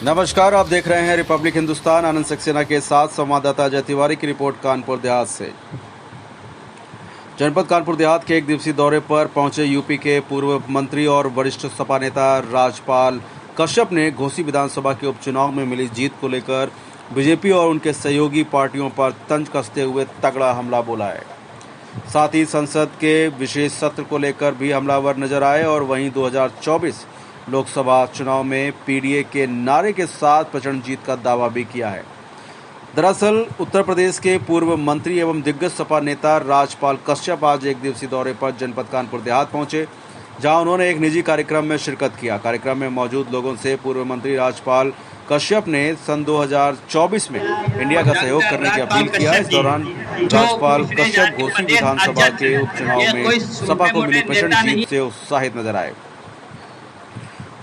नमस्कार, आप देख रहे हैं रिपब्लिक हिंदुस्तान। आनंद सक्सेना के साथ संवाददाता अजय तिवारी की रिपोर्ट कानपुर देहात से। जनपद कानपुर देहात के एक दिवसीय दौरे पर पहुंचे यूपी के पूर्व मंत्री और वरिष्ठ सपा नेता राजपाल कश्यप ने घोसी विधानसभा के उपचुनाव में मिली जीत को लेकर बीजेपी और उनके सहयोगी पार्टियों पर तंज कसते हुए तगड़ा हमला बोला है। साथ ही संसद के विशेष सत्र को लेकर भी हमलावर नजर आए और वहीं 2024 लोकसभा चुनाव में पीडीए के नारे के साथ प्रचंड जीत का दावा भी किया है। दरअसल उत्तर प्रदेश के पूर्व मंत्री एवं दिग्गज सपा नेता राजपाल कश्यप आज एक दिवसीय दौरे पर जनपद कानपुर देहात पहुंचे, जहां उन्होंने एक निजी कार्यक्रम में शिरकत किया। कार्यक्रम में मौजूद लोगों से पूर्व मंत्री राजपाल कश्यप ने सन 2024 में इंडिया का सहयोग करने की अपील किया। इस दौरान राजपाल कश्यप घोसी विधानसभा के उपचुनाव में सपा को मिली प्रचंड जीत से उत्साहित नजर आए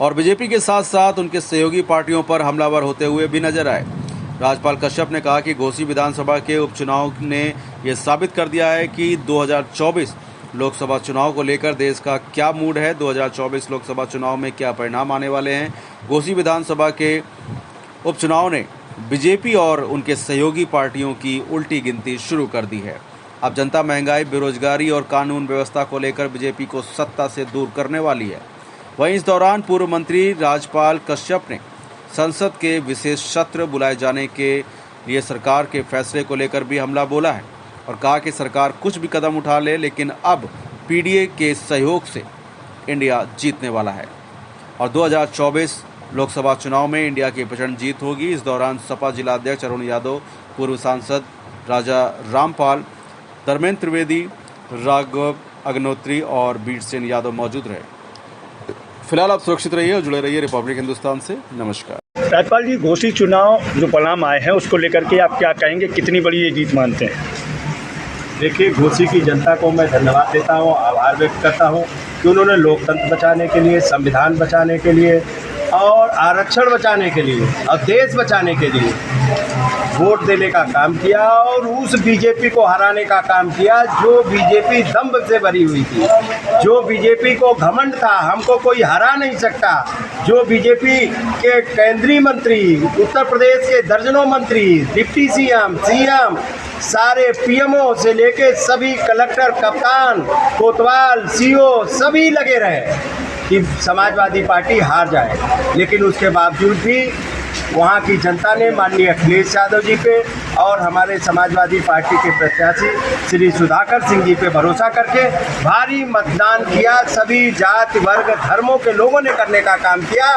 और बीजेपी के साथ साथ उनके सहयोगी पार्टियों पर हमलावर होते हुए भी नजर आए। राजपाल कश्यप ने कहा कि घोसी विधानसभा के उपचुनाव ने यह साबित कर दिया है कि 2024 लोकसभा चुनाव को लेकर देश का क्या मूड है। 2024 लोकसभा चुनाव में क्या परिणाम आने वाले हैं। घोसी विधानसभा के उपचुनाव ने बीजेपी और उनके सहयोगी पार्टियों की उल्टी गिनती शुरू कर दी है। अब जनता महंगाई, बेरोजगारी और कानून व्यवस्था को लेकर बीजेपी को सत्ता से दूर करने वाली है। वहीं इस दौरान पूर्व मंत्री राजपाल कश्यप ने संसद के विशेष सत्र बुलाए जाने के लिए सरकार के फैसले को लेकर भी हमला बोला है और कहा कि सरकार कुछ भी कदम उठा ले, लेकिन अब पीडीए के सहयोग से इंडिया जीतने वाला है और 2024 लोकसभा चुनाव में इंडिया की प्रचंड जीत होगी। इस दौरान सपा जिला अध्यक्ष अरुण यादव, पूर्व सांसद राजा रामपाल, धर्मेंद्र त्रिवेदी, राघव अग्नोत्री और बीरसेन यादव मौजूद रहे। फिलहाल आप सुरक्षित रहिए और जुड़े रहिए रिपब्लिक हिंदुस्तान से। नमस्कार। राजपाल जी, घोसी चुनाव जो परिणाम आए हैं उसको लेकर के आप क्या कहेंगे, कितनी बड़ी ये जीत मानते हैं? देखिए, घोसी की जनता को मैं धन्यवाद देता हूँ, आभार व्यक्त करता हूँ कि उन्होंने लोकतंत्र बचाने के लिए, संविधान बचाने के लिए और आरक्षण बचाने के लिए और देश बचाने के लिए वोट देने का काम किया और उस बीजेपी को हराने का काम किया जो बीजेपी दंभ से भरी हुई थी, जो बीजेपी को घमंड था हमको कोई हरा नहीं सकता, जो बीजेपी के केंद्रीय मंत्री, उत्तर प्रदेश के दर्जनों मंत्री, डिप्टी सीएम, सारे पीएमओ से लेके सभी कलेक्टर, कप्तान, कोतवाल, सीओ सभी लगे रहे कि समाजवादी पार्टी हार जाए। लेकिन उसके बावजूद भी वहाँ की जनता ने माननीय अखिलेश यादव जी पे और हमारे समाजवादी पार्टी के प्रत्याशी श्री सुधाकर सिंह जी पे भरोसा करके भारी मतदान किया। सभी जाति, वर्ग, धर्मों के लोगों ने करने का काम किया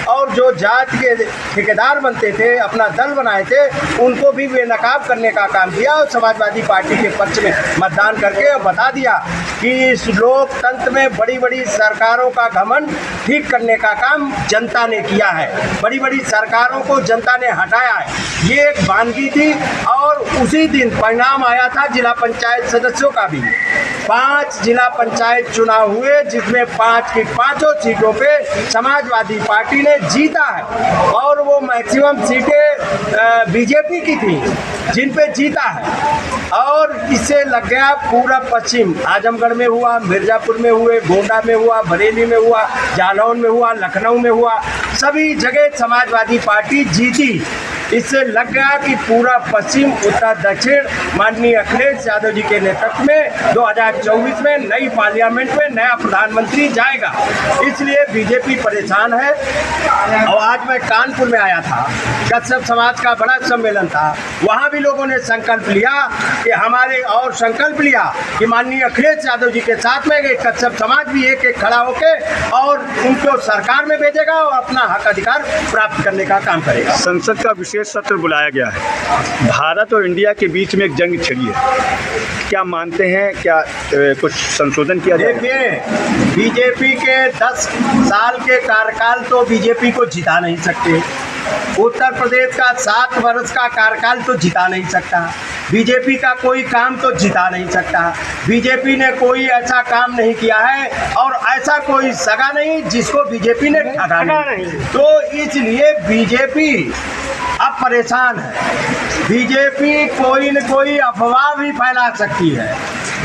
और जो जाति के ठेकेदार बनते थे, अपना दल बनाए थे, उनको भी बेनकाब करने का काम किया और समाजवादी पार्टी के पक्ष में मतदान करके बता दिया कि इस लोकतंत्र में बड़ी बड़ी सरकारों का घमंड ठीक करने का काम जनता ने किया है। बड़ी बड़ी सरकारों को जनता ने हटाया है। ये एक वानगी थी और उसी दिन परिणाम आया था जिला पंचायत सदस्यों का भी। 5 जिला पंचायत चुनाव हुए जिसमें 5 की 5 सीटों पे समाजवादी पार्टी ने जीता है और वो मैक्सिमम सीटें बीजेपी की थी जिन पे जीता है और इससे लग गया पूरा पश्चिम। आजमगढ़ में हुआ, मिर्जापुर में हुए, गोंडा में हुआ, बरेली में हुआ, जालौन में हुआ, लखनऊ में हुआ, सभी जगह समाजवादी पार्टी जीती। इससे लग गया कि पूरा पश्चिम, उत्तर, दक्षिण माननीय अखिलेश यादव जी के नेतृत्व में 2024 में नई पार्लियामेंट में नया प्रधानमंत्री जाएगा। इसलिए बीजेपी परेशान है। और आज मैं कानपुर में आया था, कश्यप समाज का बड़ा सम्मेलन था, वहाँ भी लोगों ने संकल्प लिया कि हमारे और संकल्प लिया कि माननीय अखिलेश यादव जी के साथ में कश्यप समाज भी एक खड़ा होके और उनको सरकार में भेजेगा और अपना हक अधिकार प्राप्त करने का काम करेगा। संसद का विशेष सत्र बुलाया गया है, भारत और इंडिया के बीच में एक जंग छिड़ी है, क्या मानते हैं, क्या कुछ संशोधन किया जाए? देखिए, बीजेपी के 10 साल के कार्यकाल तो बीजेपी को जिता नहीं सकते। उत्तर प्रदेश का 7 वर्ष का कार्यकाल तो जिता नहीं सकता। बीजेपी का कोई काम तो जिता नहीं सकता। बीजेपी ने कोई ऐसा काम नहीं किया है और ऐसा कोई सगा नहीं जिसको बीजेपी ने ठगा नहीं। तो इसलिए बीजेपी अब परेशान है। बीजेपी कोई न कोई अफवाह भी फैला सकती है।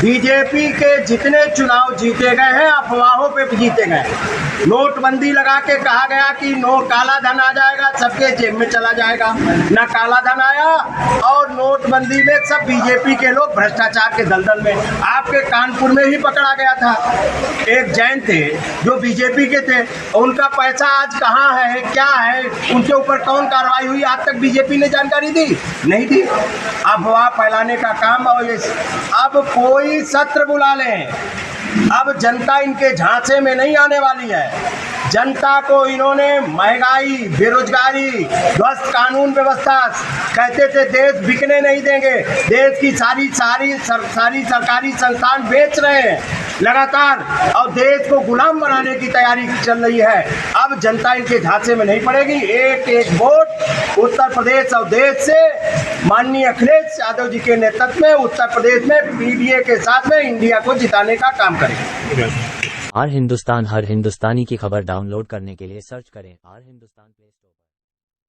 बीजेपी के जितने चुनाव जीते गए हैं अफवाहों पे जीते गए हैं। नोटबंदी लगा के कहा गया कि नो काला धन आ जाएगा, सबके जेब में चला जाएगा। ना काला धन आया और नोटबंदी में सब बीजेपी के लोग भ्रष्टाचार के दलदल में। आपके कानपुर में ही पकड़ा गया था, एक जैन थे जो बीजेपी के थे, उनका पैसा आज कहाँ है, क्या है, उनके ऊपर कौन कार्रवाई हुई, आज तक बीजेपी ने जानकारी दी नहीं दी। अफवाह फैलाने का काम। और अब कोई सत्र बुला लें, अब जनता इनके झांसे में नहीं आने वाली है। जनता को इन्होंने महंगाई, बेरोजगारी, ध्वस्त कानून व्यवस्था, कहते थे देश बिकने नहीं देंगे, देश की सारी सरकारी संस्थान बेच रहे हैं लगातार और देश को गुलाम बनाने की तैयारी चल रही है। अब जनता इनके झांसे में नहीं पड़ेगी। एक एक वोट उत्तर प्रदेश और देश से माननीय अखिलेश यादव जी के नेतृत्व में उत्तर प्रदेश में पीडीए के साथ में इंडिया को जिताने का काम करेंगे। हर हिंदुस्तानी की खबर डाउनलोड करने के लिए सर्च करें हर हिंदुस्तान प्ले स्टोर पर।